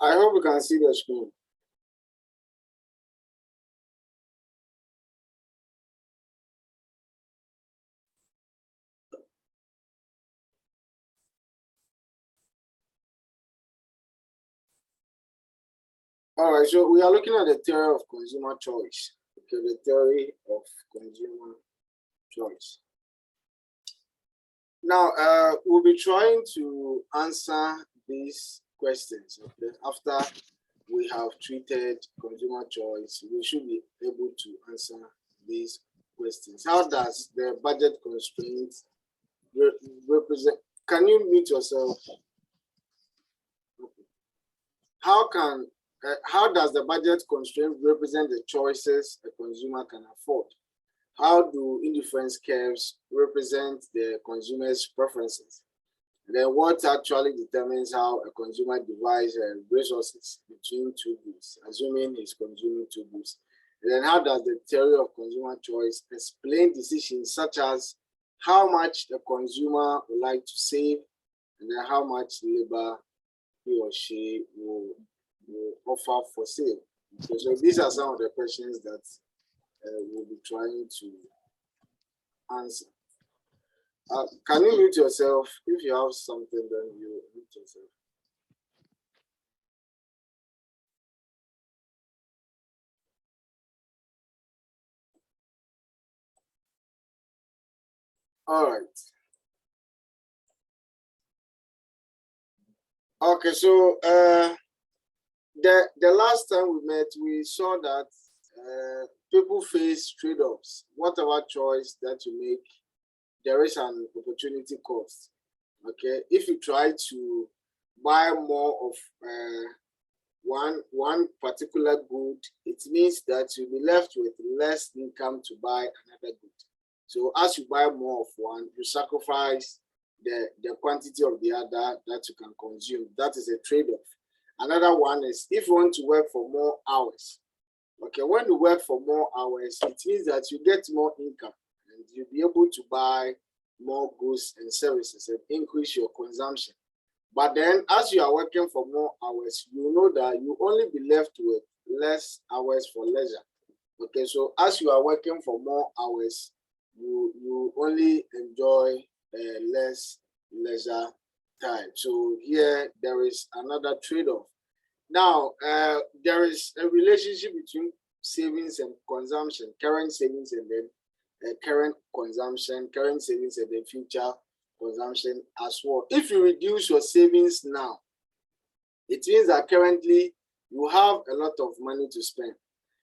I hope you can see the screen. All right, so we are looking at the theory of consumer choice. Okay, the theory of consumer choice. Now, we'll be trying to answer these questions. Okay, after we have treated consumer choice, we should be able to answer these questions. How does the budget constraints represent? Can you mute yourself? How does the budget constraint represent the choices a consumer can afford? How do indifference curves represent the consumer's preferences? And then what actually determines how a consumer divides resources between two goods, assuming he's consuming two goods? And then how does the theory of consumer choice explain decisions such as how much the consumer would like to save and then how much labor he or she will offer for sale? Okay, so these are some of the questions that we'll be trying to answer. Can you mute yourself? If you have something, then you mute yourself. All right. Okay, so the last time we met, we saw that people face trade-offs. Whatever choice that you make, there is an opportunity cost. Okay, if you try to buy more of one particular good, it means that you'll be left with less income to buy another good. So as you buy more of one, you sacrifice the quantity of the other that you can consume. That is a trade-off. Another one is if you want to work for more hours. Okay, when you work for more hours, it means that you get more income and you'll be able to buy more goods and services and increase your consumption. But then as you are working for more hours, you know that you only be left with less hours for leisure. Okay, so as you are working for more hours, you only enjoy less leisure time. So here there is another trade-off. Now, there is a relationship between savings and consumption, current savings and then current consumption, current savings and then future consumption as well. If you reduce your savings now, it means that currently you have a lot of money to spend.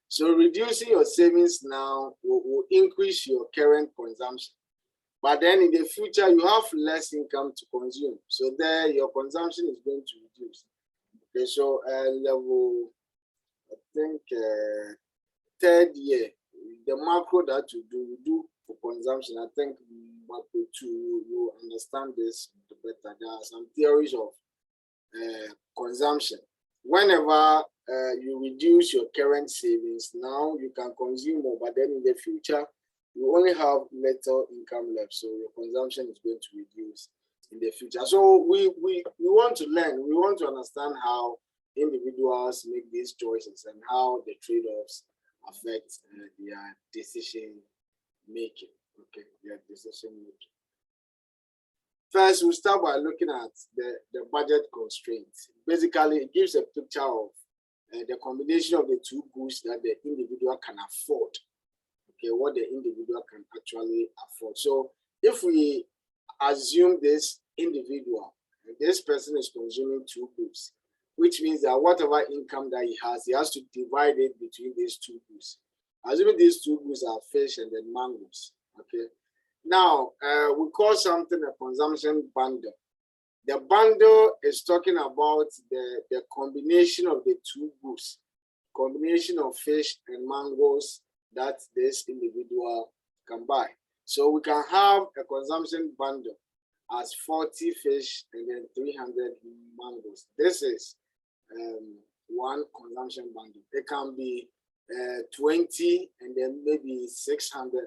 So reducing your savings now will increase your current consumption. But then in the future, you have less income to consume. So there your consumption is going to reduce. Okay, so level, I think third year, the macro that you do for consumption, I think macro 2, you understand this better. There are some theories of consumption. Whenever you reduce your current savings, now you can consume more, but then in the future, you only have little income left, so your consumption is going to reduce in the future. So we want to learn, we want to understand how individuals make these choices and how the trade-offs affect their decision making. Okay, their decision making. First, we'll start by looking at the budget constraints. Basically, it gives a picture of the combination of the two goods that the individual can afford. Okay, what the individual can actually afford. So if we assume this individual, this person is consuming two goods, which means that whatever income that he has to divide it between these two goods. Assuming these two goods are fish and then mangoes. Okay. Now, we call something a consumption bundle. The bundle is talking about the combination of the two goods, combination of fish and mangoes that this individual can buy. So we can have a consumption bundle as 40 fish and then 300 mangoes. This is one consumption bundle. It can be 20 and then maybe 600,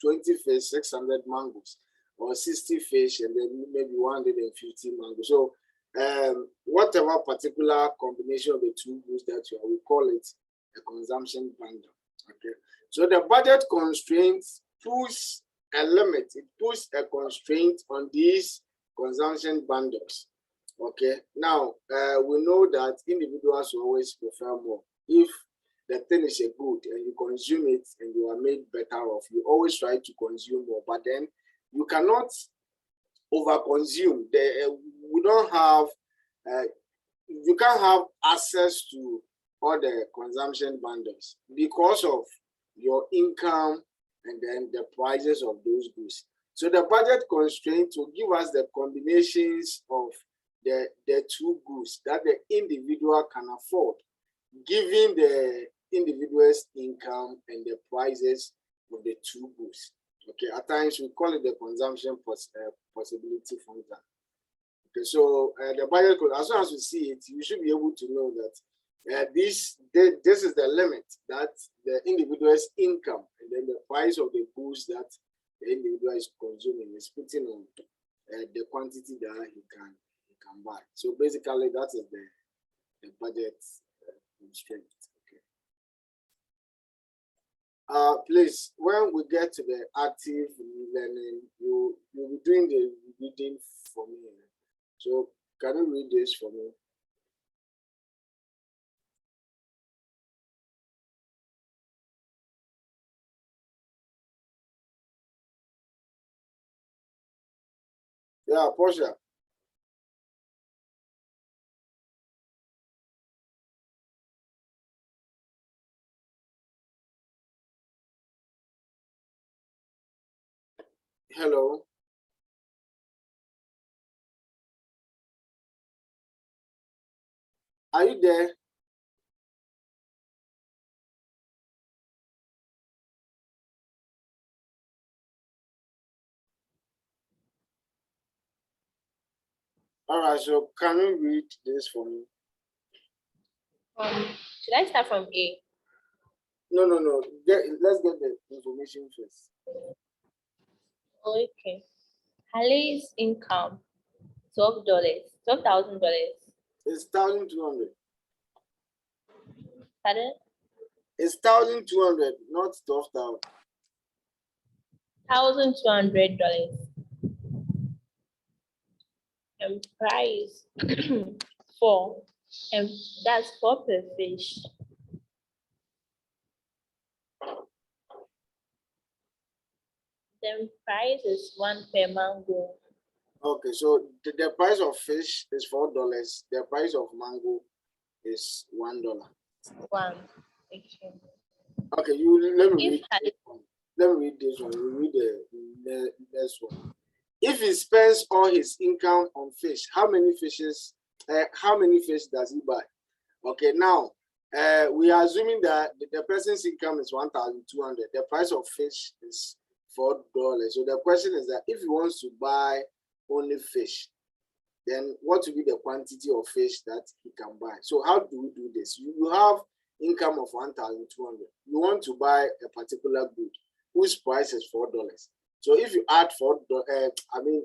20 fish, 600 mangoes, or 60 fish and then maybe 150 mangoes. So whatever particular combination of the two goods that you are, we call it a consumption bundle. Okay, so the budget constraints push a limit, it puts a constraint on these consumption bundles. Okay, now we know that individuals will always prefer more. If the thing is a good and you consume it and you are made better off, you always try to consume more, but then you cannot overconsume. We don't have, you can't have access to all the consumption bundles because of your income and then the prices of those goods. So the budget constraint will give us the combinations of the two goods that the individual can afford, given the individual's income and the prices of the two goods. Okay, at times we call it the consumption possibility function. Okay, so the budget code, as soon as you see it, you should be able to know that this is the limit that the individual's income and then the price of the goods that the individual is consuming is putting on the quantity that he can buy. So basically, that is the budget constraint. Please, when we get to the active learning, you'll be doing the reading for me. So can you read this for me? Yeah, Portia. Hello. Are you there? All right, so can you read this for me? Should I start from A? No. Let's get the information first. Okay. Haley's income, $12,000. It's 1,200. Pardon? It's 1,200, not 12,000. $1,200. And price 4. And that's 4 per fish. Then price is 1 per mango. Okay, so the price of fish is $4. The price of mango is $1. 1. Okay. Okay, you let me If read this one. Let me read this one. You read the next one. If he spends all his income on fish, how many fish does he buy? Okay, now we are assuming that the person's income is 1,200. The price of fish is $4. So the question is that if he wants to buy only fish, then what will be the quantity of fish that he can buy? So how do we do this? You have income of 1,200. You want to buy a particular good whose price is $4. So if you add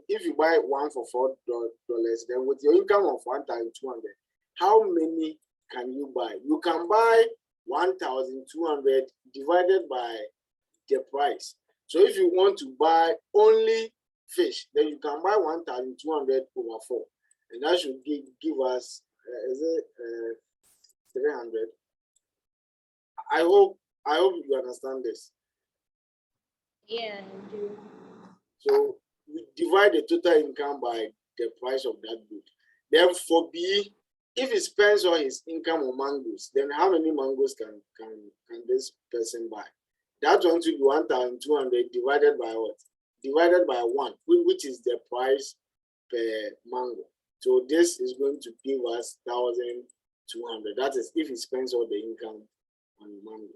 if you buy one for $4, then with your income of 1,200, how many can you buy? You can buy 1,200 divided by the price. So if you want to buy only fish, then you can buy 1,200 over 4, and that should give us 300. I hope you understand this. Yeah, I do. So we divide the total income by the price of that good. Then for B, if he spends all his income on mangoes, then how many mangoes can this person buy? That one to be 1,200 divided by what? Divided by 1, which is the price per mango. So this is going to give us 1,200. That is if he spends all the income on mango.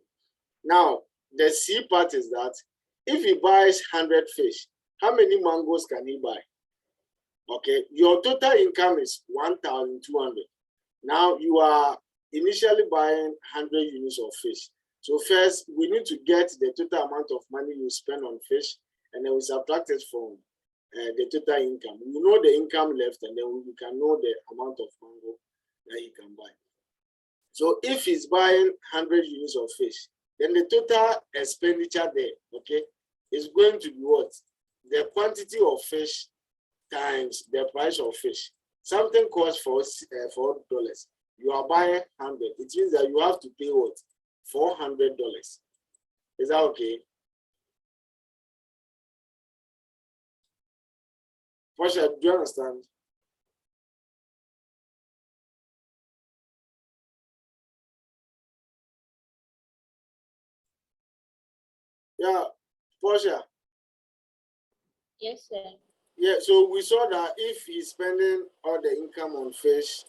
Now, the C part is that if he buys 100 fish, how many mangoes can he buy? Okay, your total income is 1,200. Now you are initially buying 100 units of fish. So first, we need to get the total amount of money you spend on fish, and then we subtract it from the total income. We know the income left, and then we can know the amount of mango that he can buy. So if he's buying 100 units of fish, then the total expenditure there, okay, is going to be what? The quantity of fish times the price of fish. Something costs $4. You are buying 100. It means that you have to pay what? $400. Is that okay? Portia, do you understand? Yeah, Portia. Yes, sir. Yeah, so we saw that if he's spending all the income on fish,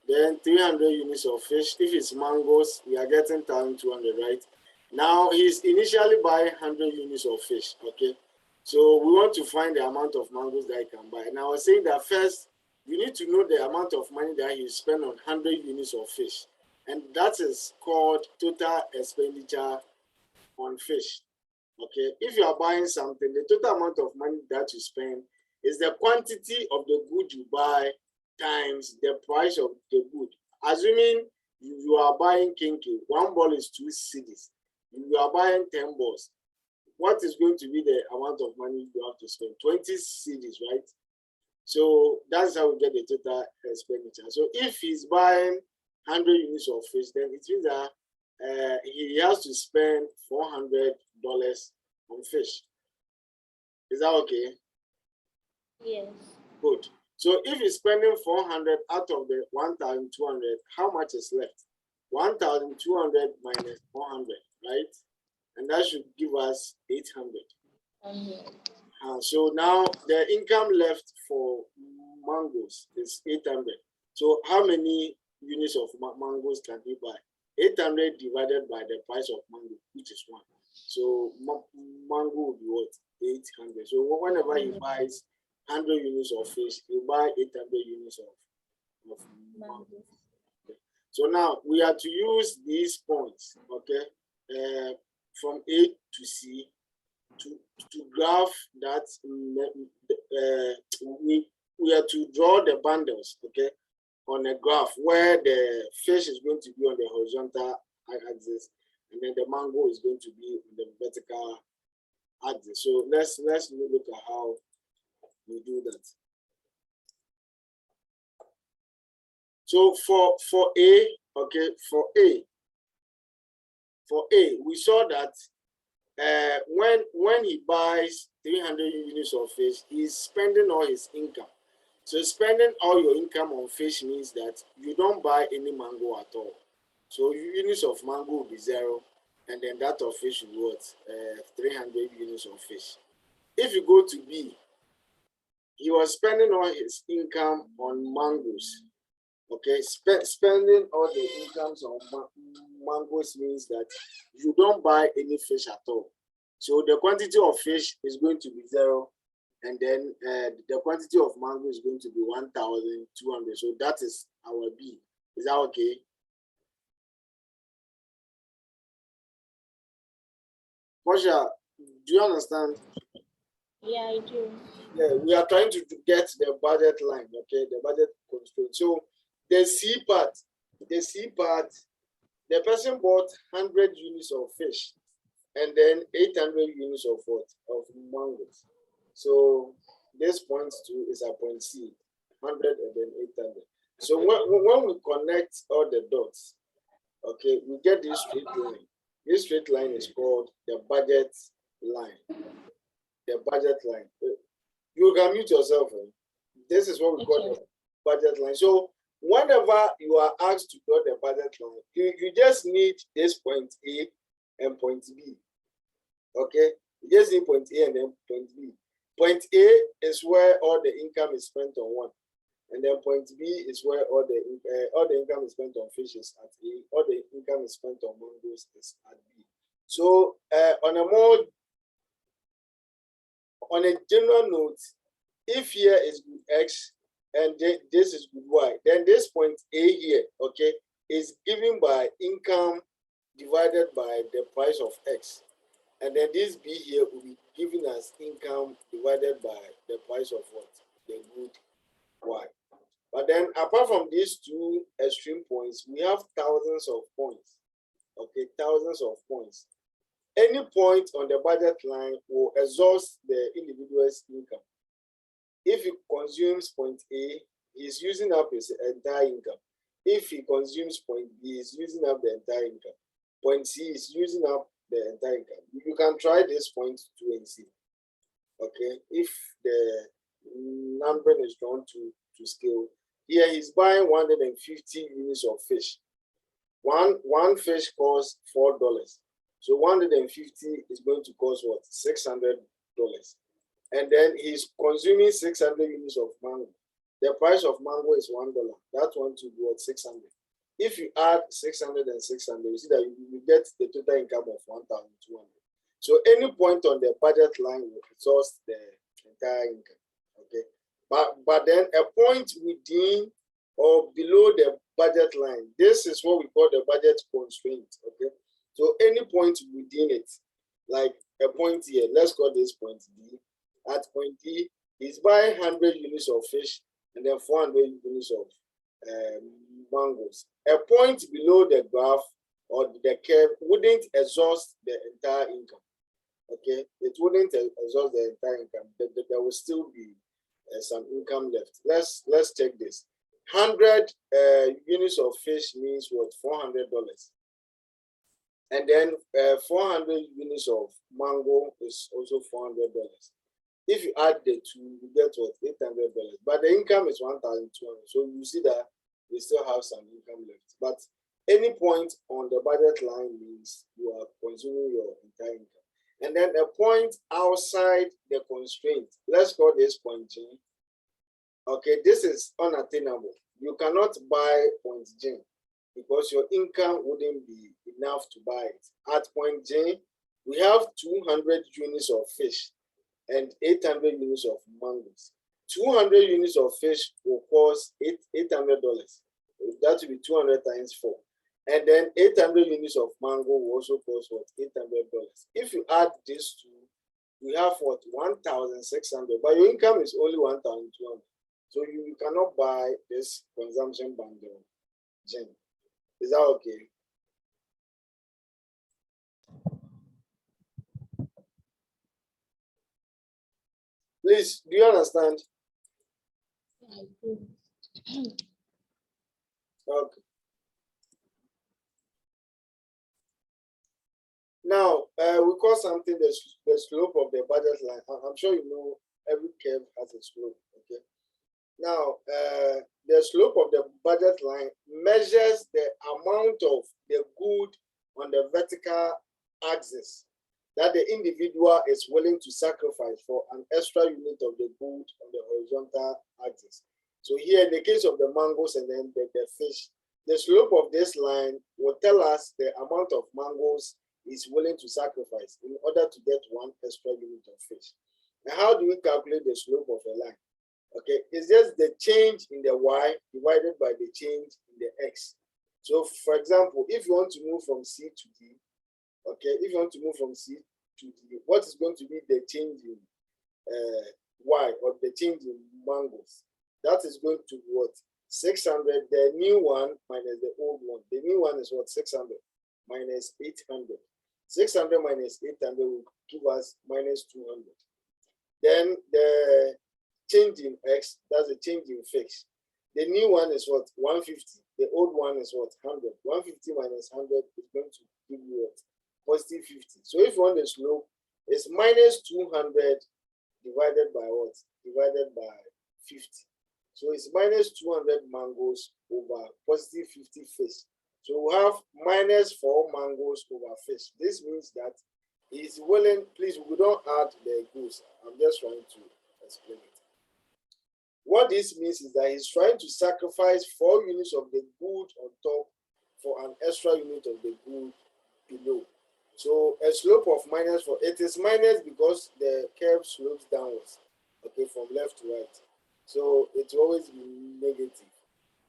then 300 units of fish. If it's mangoes, we are getting 1,200, right? Now he's initially buying 100 units of fish, okay? So we want to find the amount of mangoes that he can buy. And I was saying that first, you need to know the amount of money that he spent on 100 units of fish. And that is called total expenditure on fish, okay? If you are buying something, the total amount of money that you spend is the quantity of the good you buy times the price of the good. Assuming you are buying kinky, one ball is 2 cedis. You are buying 10 balls. What is going to be the amount of money you have to spend? 20 cedis, right? So that's how we get the total expenditure. So if he's buying 100 units of fish, then it means that he has to spend $400 on fish. Is that okay? Yes. Good. So if he's spending 400 out of the 1,200, how much is left? 1,200 minus 400, right? And that should give us 800. So now the income left for mangoes is 800. So how many units of mangoes can he buy? 800 divided by the price of mango, which is 1. So mango will be what? 800. So whenever he buys 100 units of fish, you buy 800 units of mango. Okay. So now we are to use these points, okay, from A to C to graph that. We are to draw the bundles, okay, on a graph where the fish is going to be on the horizontal axis, and then the mango is going to be on the vertical axis. So let's look at how we do that. So for A, okay, for A, we saw that when he buys 300 units of fish, he's spending all his income. So spending all your income on fish means that you don't buy any mango at all. So units of mango will be 0, and then that of fish will be what? 300 units of fish. If you go to B, he was spending all his income on mangoes. Okay, spending all the incomes on mangoes means that you don't buy any fish at all. So the quantity of fish is going to be 0, and then the quantity of mango is going to be 1,200. So that is our B. Is that okay? Portia, do you understand? Yeah, I do. Yeah, we are trying to get the budget line, okay, the budget constraint. So the C part, the person bought 100 units of fish and then 800 units of what? Of mangoes. So this point 2 is a point C, 100 and then 800. So when we connect all the dots, okay, we get this straight line. This straight line is called the budget line. The budget line. You can mute yourself. This is what we call the budget line. So whenever you are asked to draw the budget line, you just need this point A and point B. Okay, you just need point A and then point B. Point A is where all the income is spent on one, and then point B is where all the income is spent on fishes at A. All the income is spent on mangoes is at B. So on a general note, if here is good X and this is good Y, then this point A here, okay, is given by income divided by the price of X. And then this B here will be giving us income divided by the price of what? The good Y. But then apart from these two extreme points, we have thousands of points. Okay, thousands of points. Any point on the budget line will exhaust the individual's income. If he consumes point A, he's using up his entire income. If he consumes point B, he's using up the entire income. Point C is using up the entire income. You can try this point 2 and see. Okay, if the numbering is drawn to scale, here he's buying 150 units of fish. One fish costs $4. So 150 is going to cost what? $600. And then he's consuming 600 units of mango. The price of mango is $1. That one to be what? 600. If you add 600 and 600, you see that you get the total income of 1,200. So any point on the budget line will exhaust the entire income. Okay, but then a point within or below the budget line, this is what we call the budget constraint. Okay, so any point within it, like a point here, let's call this point D. At point D, he's buying 100 units of fish and then 400 units of mangoes. A point below the graph or the curve wouldn't exhaust the entire income. Okay, it wouldn't exhaust the entire income. There will still be some income left. Let's check this. 100 units of fish means what? $400. And then 400 units of mango is also $400. If you add the two, you get what? $800. But the income is 1,200. So you see that we still have some income left. But any point on the budget line means you are consuming your entire income. And then a point outside the constraint, let's call this point G. Okay, this is unattainable. You cannot buy point G because your income wouldn't be enough to buy it. At point J, we have 200 units of fish and 800 units of mangoes. 200 units of fish will cost $800. That will be 200 times 4. And then 800 units of mango will also cost what? $800. If you add these two, we have what? 1,600. But your income is only 1,200. So you cannot buy this consumption bundle gem. Is that okay? Please, do you understand? I do. Okay. Now, we call something the slope of the budget line. I'm sure you know every curve has a slope, okay? Now, the slope of the budget line measures the amount of the good on the vertical axis that the individual is willing to sacrifice for an extra unit of the good on the horizontal axis. So here, in the case of the mangoes and then the fish, the slope of this line will tell us the amount of mangoes is willing to sacrifice in order to get one extra unit of fish. And how do we calculate the slope of a line? Okay, it's just the change in the y divided by the change in the x. So, for example, if you want to move from C to D, okay, if you want to move from C to D, what is going to be the change in y or the change in mangoes? That is going to be what? 600, the new one minus the old one. The new one is what? 600 minus 800. 600 minus 800 will give us minus 200. Then the change in x, that's a change in fix. The new one is what? 150. The old one is what? 100. 150 minus 100 is going to give you what? Positive 50. So if you want the slope, it's minus 200 divided by what? Divided by 50. So it's minus 200 mangoes over positive 50 fish. So we have minus 4 mangoes over fish. This means that he's willing, please, we don't add the goose. I'm just trying to explain it. What this means is that he's trying to sacrifice 4 units of the good on top for an extra unit of the good below. So a slope of minus 4, it is minus because the curve slopes downwards, okay, from left to right. So it will always be negative.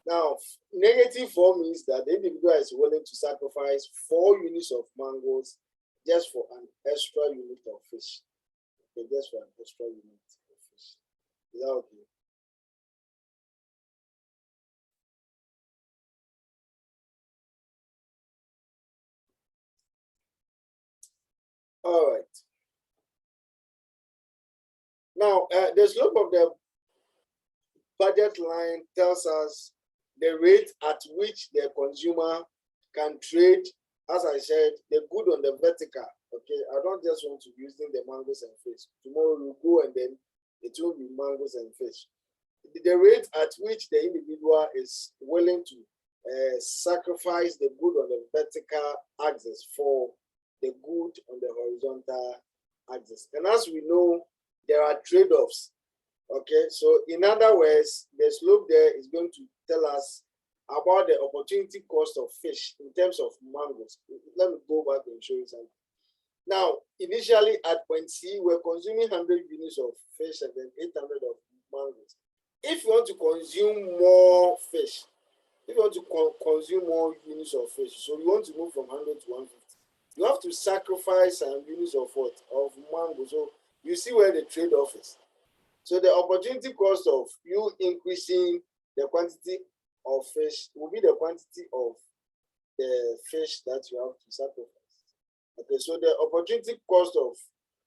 Now, negative 4 means that the individual is willing to sacrifice 4 units of mangoes just for an extra unit of fish. Okay, just for an extra unit of fish. Is that okay? All right. Now, the slope of the budget line tells us the rate at which the consumer can trade, as I said, the good on the vertical. Okay, I don't just want to be using the mangoes and fish. Tomorrow we'll go and then it will be mangoes and fish. The rate at which the individual is willing to sacrifice the good on the vertical axis for the good on the horizontal axis. And as we know, there are trade-offs. Okay, so in other words, the slope there is going to tell us about the opportunity cost of fish in terms of mangoes. Let me go back and show you something. Now, initially at point C, we're consuming 100 units of fish and then 800 of mangoes. If you want to consume more fish, if you want to consume more units of fish, so you want to move from 100 to 150, you have to sacrifice some units of what? Of mango. So you see where the trade-off is. So the opportunity cost of you increasing the quantity of fish will be the quantity of the fish that you have to sacrifice. Okay, so the opportunity cost of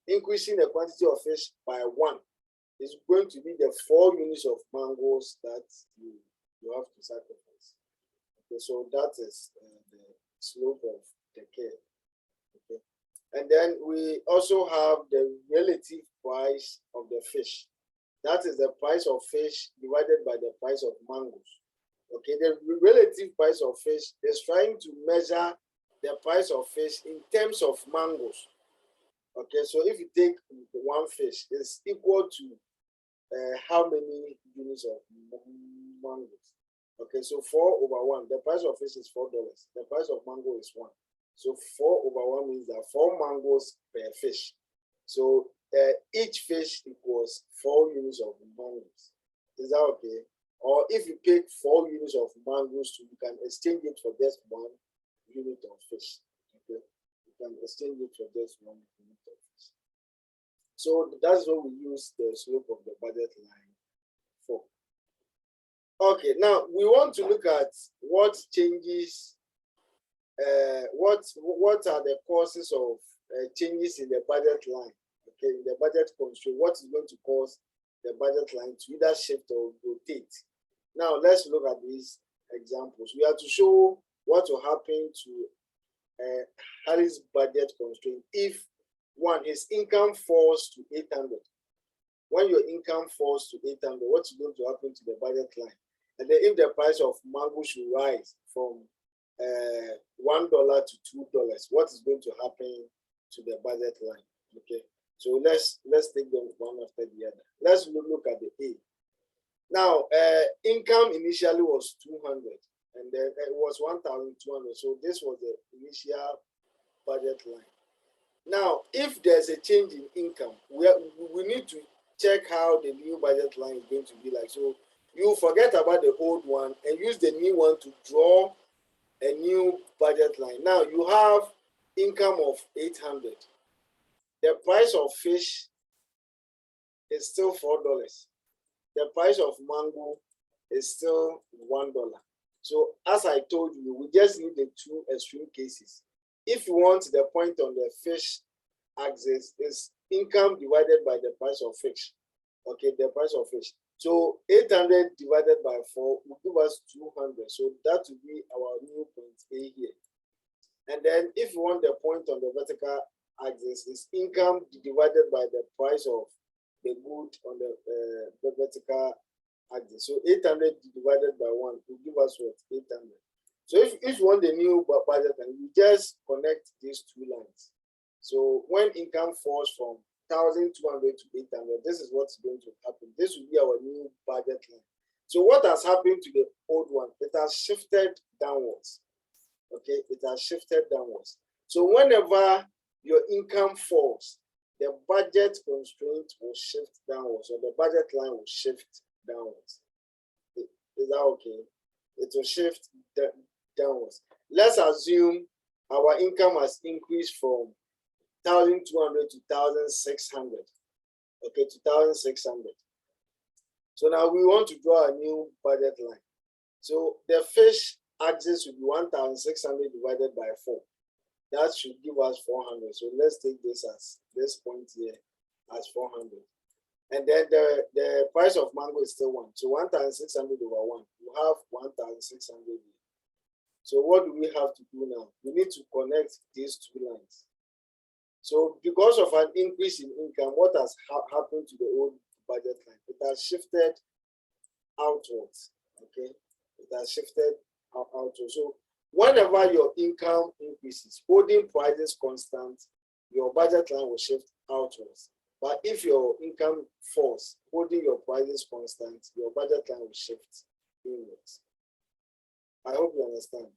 increasing the quantity of fish by 1 is going to be the 4 units of mangoes that you have to sacrifice. Okay, so that is the slope of the curve. Okay, and then we also have the relative price of the fish. That is the price of fish divided by the price of mangoes. Okay, the relative price of fish is trying to measure the price of fish in terms of mangoes. Okay, so if you take one fish, it's equal to how many units of mangoes? Okay, so 4/1. The price of fish is $4. The price of mango is 1. So 4/1 means that 4 mangoes per fish. So each fish equals 4 units of mangoes. Is that okay? Or if you pick 4 units of mangoes, you can exchange it for just 1 unit of fish. Okay, you can exchange it for just 1 unit of fish. So that's what we use the slope of the budget line for. Okay, now we want to look at what changes, what are the causes of changes in the budget line. Okay, in the budget constraint, what is going to cause the budget line to either shift or rotate? Now let's look at these examples. We have to show what will happen to Harry's budget constraint if his income falls to 800. When your income falls to 800, what's going to happen to the budget line? And then if the price of mango should rise from $1 to $2, what is going to happen to the budget line? Okay, so let's take them one after the other. Let's look at the A. Now, income initially was 200, and then it was 1,200. So this was the initial budget line. Now, if there's a change in income, we need to check how the new budget line is going to be like. So you forget about the old one and use the new one to draw a new budget line. Now you have income of 800. The price of fish is still $4. The price of mango is still $1. So as I told you, we just need the 2 extreme cases. If you want the point on the fish axis is income divided by the price of fish. Okay, the price of fish. So 800 divided by 4 will give us 200. So that will be our new point A here. And then if you want the point on the vertical axis, is income divided by the price of the good on the vertical axis. So 800 divided by 1 will give us what? 800. So if you want the new budget, and you just connect these 2 lines. So when income falls from 1,200 to 800, this is what's going to happen. This will be our new budget line. So what has happened to the old one? It has shifted downwards. Okay, it has shifted downwards. So whenever your income falls, the budget constraint will shift downwards, or the budget line will shift downwards. Is that okay? It will shift downwards. Let's assume our income has increased from 1,200 to 1,600. Okay, 2,600. So now we want to draw a new budget line. So the fish axis will be 1,600 divided by 4. That should give us 400. So let's take this as this point here as 400. And then the price of mango is still 1. So 1,600 over 1. You have 1,600 here. So what do we have to do now? We need to connect these two lines. So because of an increase in income, what has happened to the old budget line? It has shifted outwards. Okay, it has shifted outwards. So whenever your income increases, holding prices constant, your budget line will shift outwards. But if your income falls, holding your prices constant, your budget line will shift inwards. I hope you understand.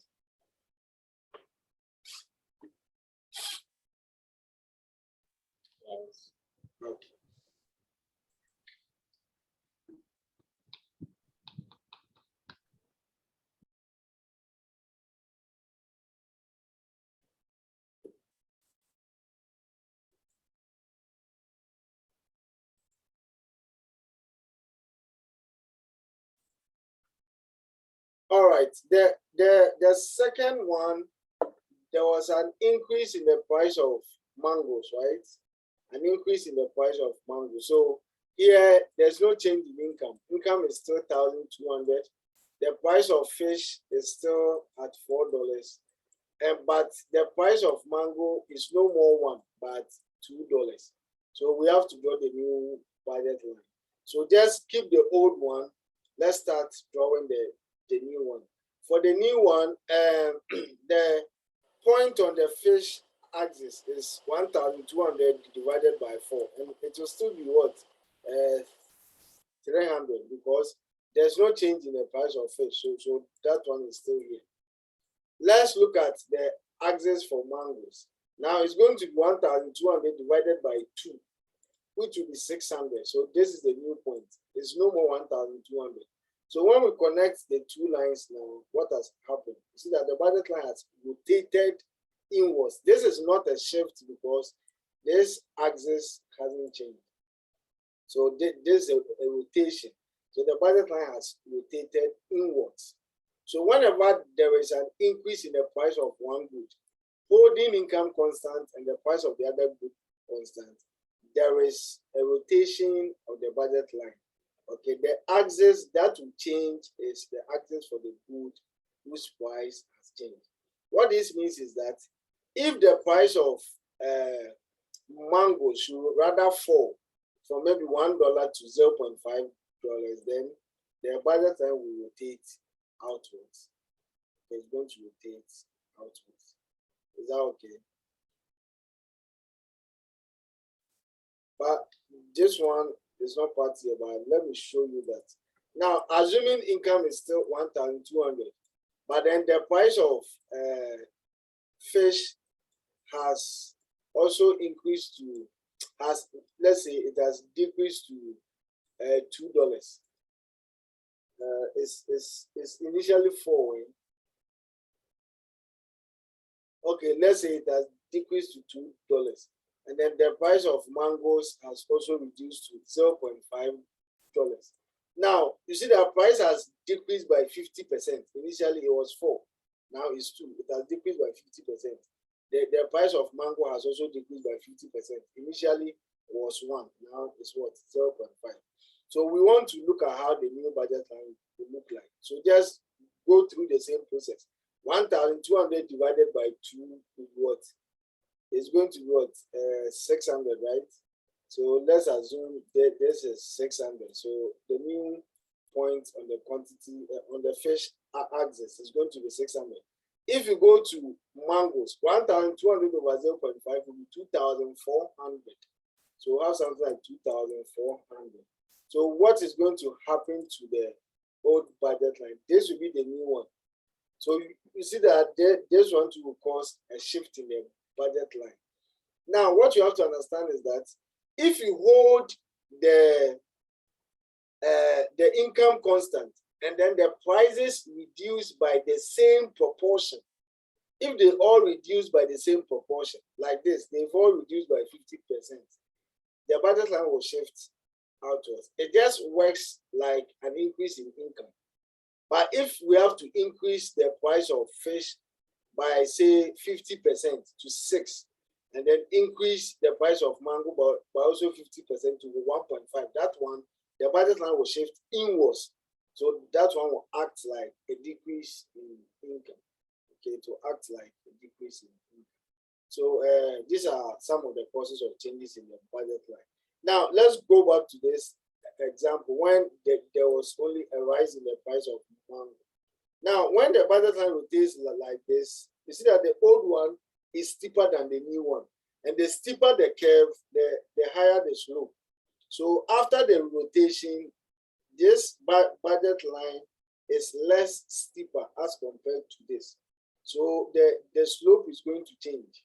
Yes. Okay. All right. The second one, there was an increase in the price of mangoes, right? An increase in the price of mangoes. So here, there's no change in income. Income is still 1,200. The price of fish is still at $4. But the price of mango is no more 1, but $2. So we have to draw the new budget line. So just keep the old one. Let's start drawing the new one. For the new one, the point on the fish axis is 1,200 divided by 4, and it will still be what? 300, because there's no change in the price of fish. So that one is still here. Let's look at the axis for mangoes. Now it's going to be 1,200 divided by 2, which will be 600. So this is the new point. It's no more 1,200. So when we connect the two lines now, what has happened? You see that the budget line has rotated inwards. This is not a shift because this axis hasn't changed. So this is a rotation. So the budget line has rotated inwards. So whenever there is an increase in the price of one good, holding income constant and the price of the other good constant, there is a rotation of the budget line. Okay, the axis that will change is the axis for the good whose price has changed. What this means is that if the price of mango should rather fall from maybe $1 to $0.5, then the budget line will rotate outwards. It's going to rotate outwards. Is that okay? But this one is not part here, but let me show you that. Now, assuming income is still 1,200, but then the price of fish has also increased to, let's say it has decreased to $2. It's initially $4. Okay, let's say it has decreased to $2. And then the price of mangoes has also reduced to $0.5. Now, you see the price has decreased by 50%. Initially, it was 4. Now it's 2. It has decreased by 50%. The price of mango has also decreased by 50%. Initially, it was 1. Now it's what? 0.5. So we want to look at how the new budget line will look like. So just go through the same process. 1,200 divided by 2 is what? It's going to be what? 600, right? So let's assume that this is 600. So the new point on the quantity on the fish axis is going to be 600. If you go to mangoes, 1,200 over 0.5 will be 2,400. So we'll have something like 2,400. So what is going to happen to the old budget line? This will be the new one. So you see that this one will cause a shift in the budget line. Now, what you have to understand is that if you hold the income constant and then the prices reduced by the same proportion, If they all reduce by the same proportion, like this, they've all reduced by 50%, the budget line will shift outwards. It just works like an increase in income. But if we have to increase the price of fish by say 50% to 6, and then increase the price of mango by also 50% to 1.5, that one, the budget line will shift inwards. So that one will act like a decrease in income. Okay, to act like a decrease in income. So these are some of the causes of changes in the budget line. Now let's go back to this example when there was only a rise in the price of mango. Now, when the budget line rotates like this, you see that the old one is steeper than the new one. And the steeper the curve, the higher the slope. So after the rotation, this budget line is less steeper as compared to this. So the slope is going to change.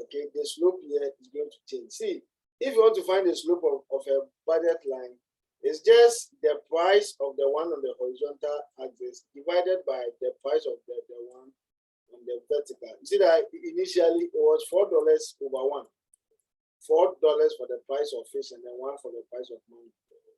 Okay, the slope here is going to change. See, if you want to find the slope of a budget line, it's just the price of the one on the horizontal axis divided by the price of the one on the vertical. You see that initially it was $4 over 1. $4 for the price of fish and then 1 for the price of mango.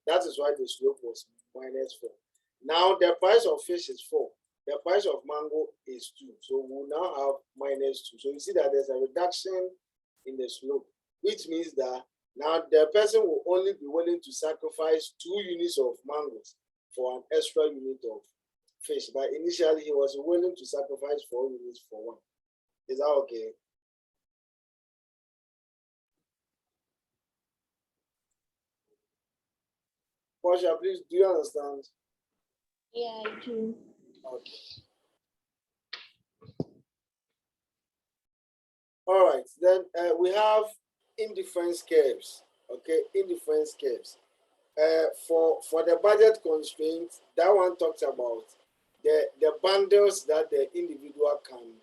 That is why the slope was -4. Now the price of fish is 4. The price of mango is 2. So we'll now have -2. So you see that there's a reduction in the slope, which means that now the person will only be willing to sacrifice 2 units of mangoes for an extra unit of fish. But initially he was willing to sacrifice 4 units for 1. Is that okay? Portia, please, do you understand? Yeah, I do. Okay. All right, then we have indifference curves. Okay, indifference curves. For the budget constraints, that one talks about the bundles that the individual can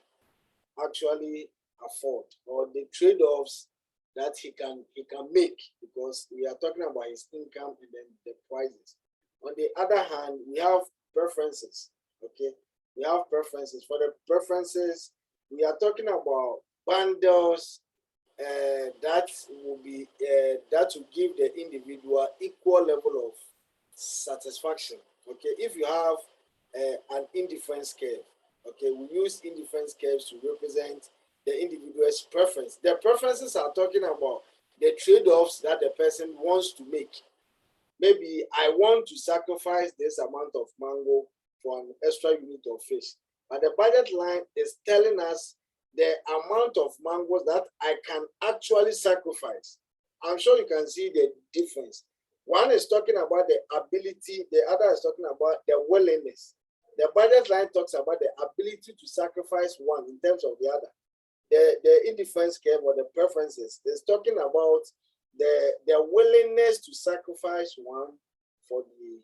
actually afford, or the trade-offs that he can make, because we are talking about his income and then the prices. On the other hand, we have preferences. Okay, we have preferences. For the preferences, we are talking about bundles that will give the individual equal level of satisfaction. Okay, if you have an indifference curve, okay, we use indifference curves to represent the individual's preference. The preferences are talking about the trade-offs that the person wants to make. Maybe I want to sacrifice this amount of mango for an extra unit of fish, but the budget line is telling us the amount of mangoes that I can actually sacrifice. I'm sure you can see the difference. One is talking about the ability, the other is talking about the willingness. The budget line talks about the ability to sacrifice one in terms of the other. The indifference curve or the preferences is talking about the willingness to sacrifice one for the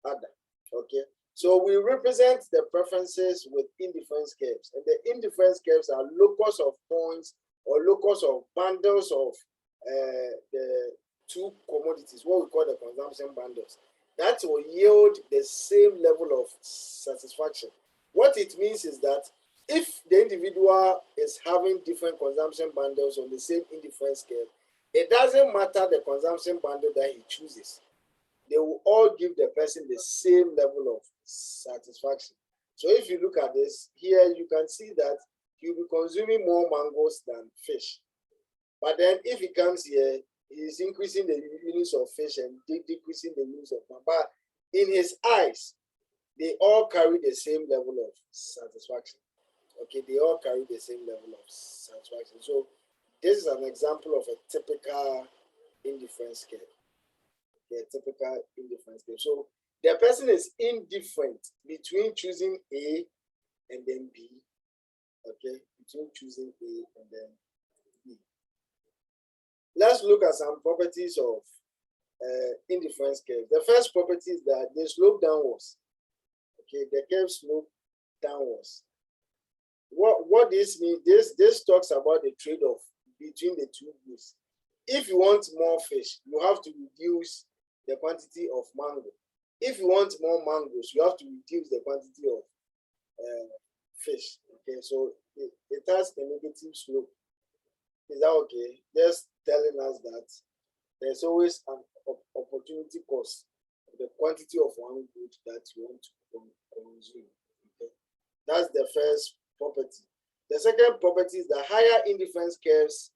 other. Okay. So we represent the preferences with indifference curves, and the indifference curves are locus of points or locus of bundles of the 2 commodities, what we call the consumption bundles, that will yield the same level of satisfaction. What it means is that if the individual is having different consumption bundles on the same indifference curve, it doesn't matter the consumption bundle that he chooses. They will all give the person the same level of satisfaction. So if you look at this here, you can see that he'll be consuming more mangoes than fish. But then if he comes here, he's increasing the units of fish and decreasing the units of mango. But in his eyes, they all carry the same level of satisfaction. Okay, they all carry the same level of satisfaction. So this is an example of a typical indifference curve. Okay, typical indifference curve. So the person is indifferent between choosing A and then B. Okay, between choosing A and then B. Let's look at some properties of indifference curve. The first property is that they slope downwards. Okay, the curve slope downwards. What this means, this talks about the trade-off between the 2 groups. If you want more fish, you have to reduce the quantity of mango. If you want more mangoes, you have to reduce the quantity of fish. Okay, so it has a negative slope. Is that okay? Just telling us that there's always an opportunity cost of the quantity of one good that you want to consume. Okay, that's the first property. The second property is the higher indifference curves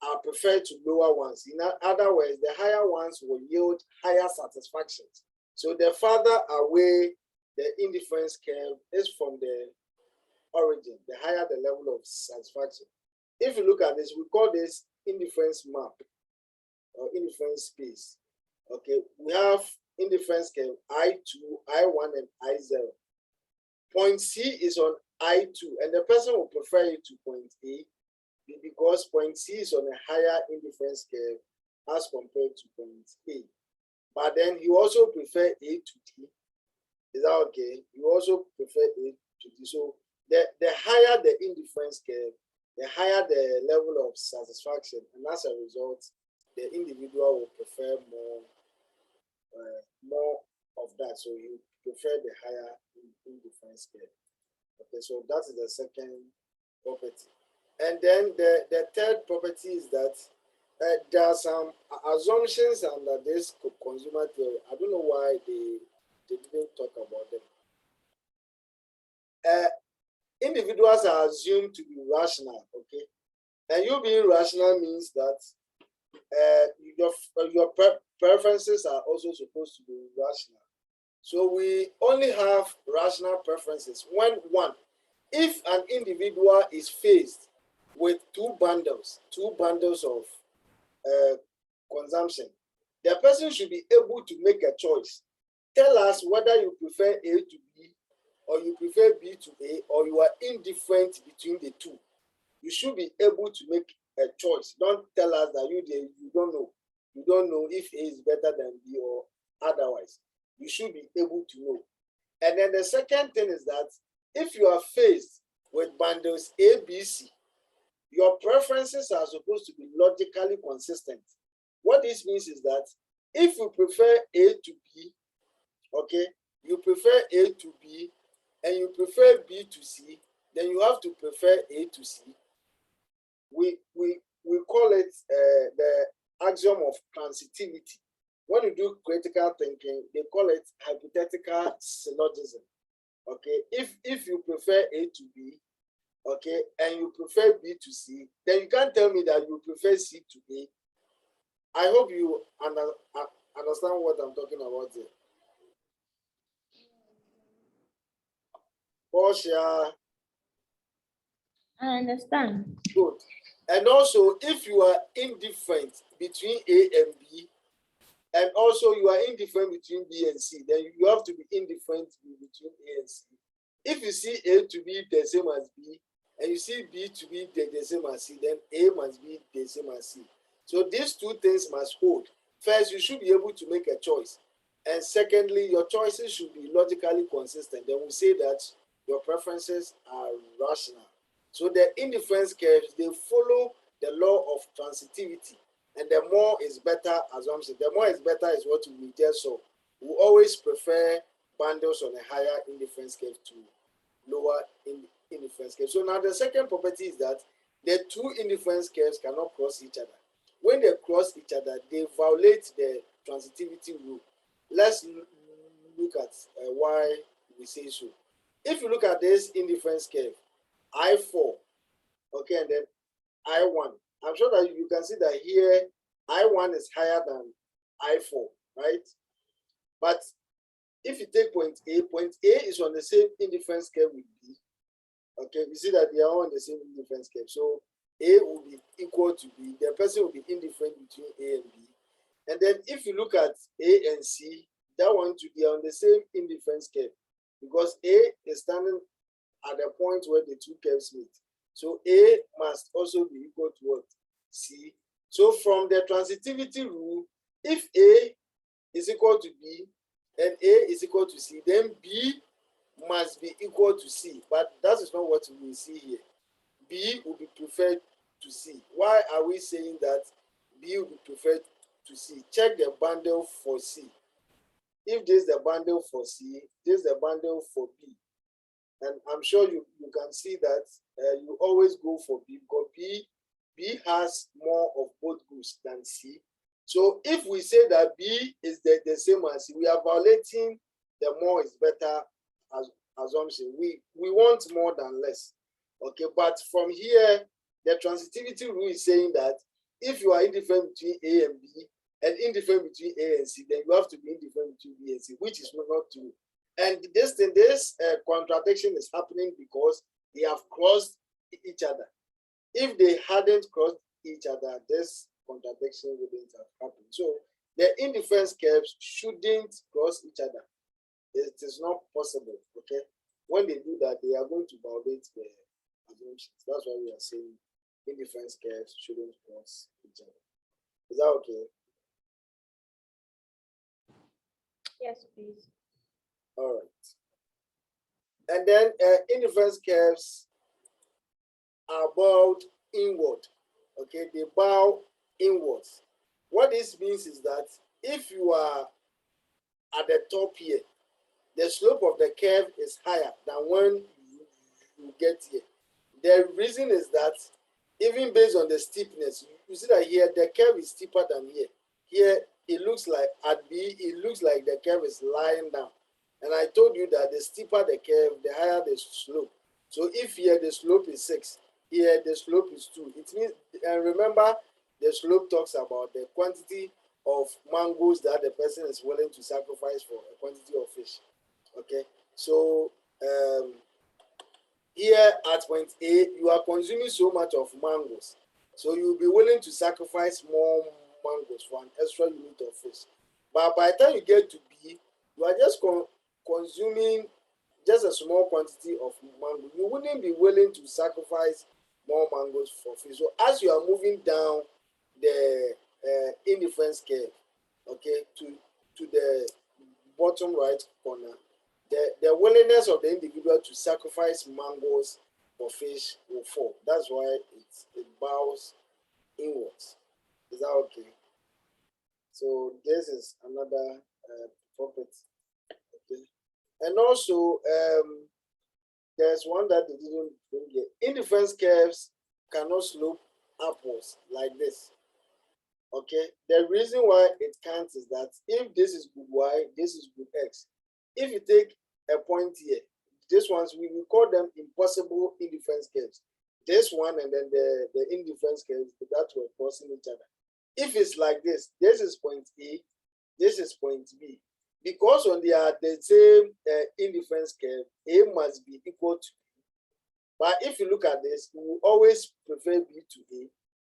are preferred to lower ones. In other words, the higher ones will yield higher satisfactions. So the farther away the indifference curve is from the origin, the higher the level of satisfaction. If you look at this, we call this indifference map or indifference space. Okay, we have indifference curve I2, I1, and I0. Point C is on I2, and the person will prefer it to point A because point C is on a higher indifference curve as compared to point A. But then you also prefer A to D. Is that okay? You also prefer A to D. So the higher the indifference curve, the higher the level of satisfaction, and as a result, the individual will prefer more of that. So you prefer the higher indifference curve. Okay, so that is the second property. And then the third property is that there are some assumptions under this consumer theory. I don't know why they didn't talk about them. Individuals are assumed to be rational, okay? And you being rational means that your preferences are also supposed to be rational. So we only have rational preferences when one, if an individual is faced with two bundles of consumption, the person should be able to make a choice. Tell us whether you prefer A to B, or you prefer B to A, or you are indifferent between the two. You should be able to make a choice. Don't tell us that you don't know. You don't know if A is better than B or otherwise. You should be able to know. And then the second thing is that if you are faced with bundles A, B, C, your preferences are supposed to be logically consistent. What this means is that if you prefer A to B, okay, you prefer A to B, and you prefer B to C, then you have to prefer A to C. We call it the axiom of transitivity. When you do critical thinking, they call it hypothetical syllogism. Okay, if you prefer A to B, okay, and you prefer B to C, then you can't tell me that you prefer C to A. I hope you understand what I'm talking about here. Portia. I understand. Good. And also, if you are indifferent between A and B, and also you are indifferent between B and C, then you have to be indifferent between A and C. If you see A to be the same as B, and you see B to be the same as C, then A must be the same as C. So these two things must hold. First, you should be able to make a choice. And secondly, your choices should be logically consistent. Then we say that your preferences are rational. So the indifference curves, they follow the law of transitivity. And the more is better assumption. The more is better is what we just saw. We always prefer bundles on a higher indifference curve to lower indifference curve. So now the second property is that the two indifference curves cannot cross each other. When they cross each other, they violate the transitivity rule. Let's look at why we say so. If you look at this indifference curve, I4, okay, and then I1. I'm sure that you can see that here, I1 is higher than I4, right? But if you take point A is on the same indifference curve with B. Okay, you see that they are on the same indifference curve. So A will be equal to B. The person will be indifferent between A and B. And then if you look at A and C, that one to be on the same indifference curve because A is standing at the point where the two curves meet. So A must also be equal to what? C. So from the transitivity rule, if A is equal to B and A is equal to C, then B must be equal to C. But that is not what we see here. B will be preferred to C. Why are we saying that B will be preferred to C? Check the bundle for C. If this is the bundle for C, this is the bundle for B. And I'm sure you can see that you always go for B because B has more of both goods than C. So if we say that B is the same as C, we are violating the more is better assumption. We want more than less. Okay, but from here, the transitivity rule is saying that if you are indifferent between A and B and indifferent between A and C, then you have to be indifferent between B and C, which is not true. And this contradiction is happening because they have crossed each other. If they hadn't crossed each other, this contradiction wouldn't have happened. So the indifference curves shouldn't cross each other. It is not possible. Okay, when they do that, they are going to violate the assumptions. That's why we are saying indifference curves shouldn't cross each other. Is that okay? Yes, please. All right. And then indifference curves are bowed inward. Okay, they bow inwards. What this means is that if you are at the top here, the slope of the curve is higher than when you get here. The reason is that even based on the steepness, you see that here the curve is steeper than here. Here it looks like at B, it looks like the curve is lying down. And I told you that the steeper the curve, the higher the slope. So if here the slope is 6, here the slope is 2. It means, and remember, the slope talks about the quantity of mangoes that the person is willing to sacrifice for a quantity of fish. Okay, so here at point A, you are consuming so much of mangoes, so you'll be willing to sacrifice more mangoes for an extra unit of fish. But by the time you get to B, you are just consuming just a small quantity of mango. You wouldn't be willing to sacrifice more mangoes for fish. So as you are moving down the indifference curve, okay, to the bottom right corner, the willingness of the individual to sacrifice mangoes for fish will fall. That's why it bows inwards. Is that okay? So this is another property. Okay, and also there's one that they didn't bring here. Indifference curves cannot slope upwards like this. Okay, the reason why it can't is that if this is good y, this is good x. If you take a point here, this ones we call them impossible indifference curves. This one and then the indifference curves that were crossing each other. If it's like this is point A, this is point B. Because when they are the same indifference curve, A must be equal to B. But if you look at this, we will always prefer B to A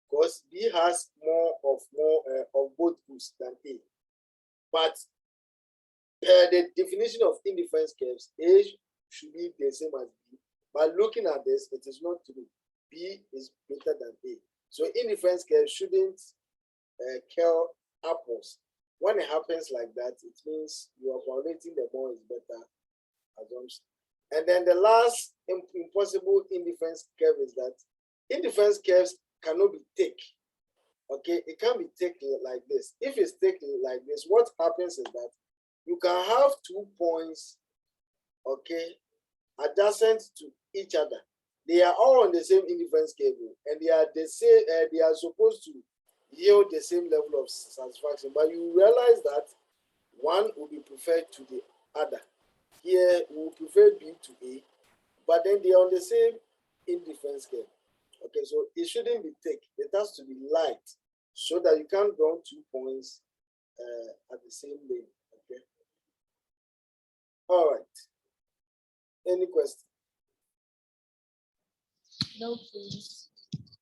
because B has more of both goods than A. But the definition of indifference curves, A should be the same as B. But looking at this, it is not true. B is greater than A. So indifference curve shouldn't curl upwards. When it happens like that, it means you are violating the more is better assumption. And then the last impossible indifference curve is that indifference curves cannot be thick. Okay, it can be thick like this. If it's thick like this, what happens is that you can have 2 points, okay, adjacent to each other. They are all on the same indifference curve, and they are the same. They are supposed to yield the same level of satisfaction. But you realize that one will be preferred to the other. Here we will prefer B to A, but then they are on the same indifference curve. Okay, so it shouldn't be thick. It has to be light so that you can't draw 2 points at the same lane. Okay. All right. Any question? No, please.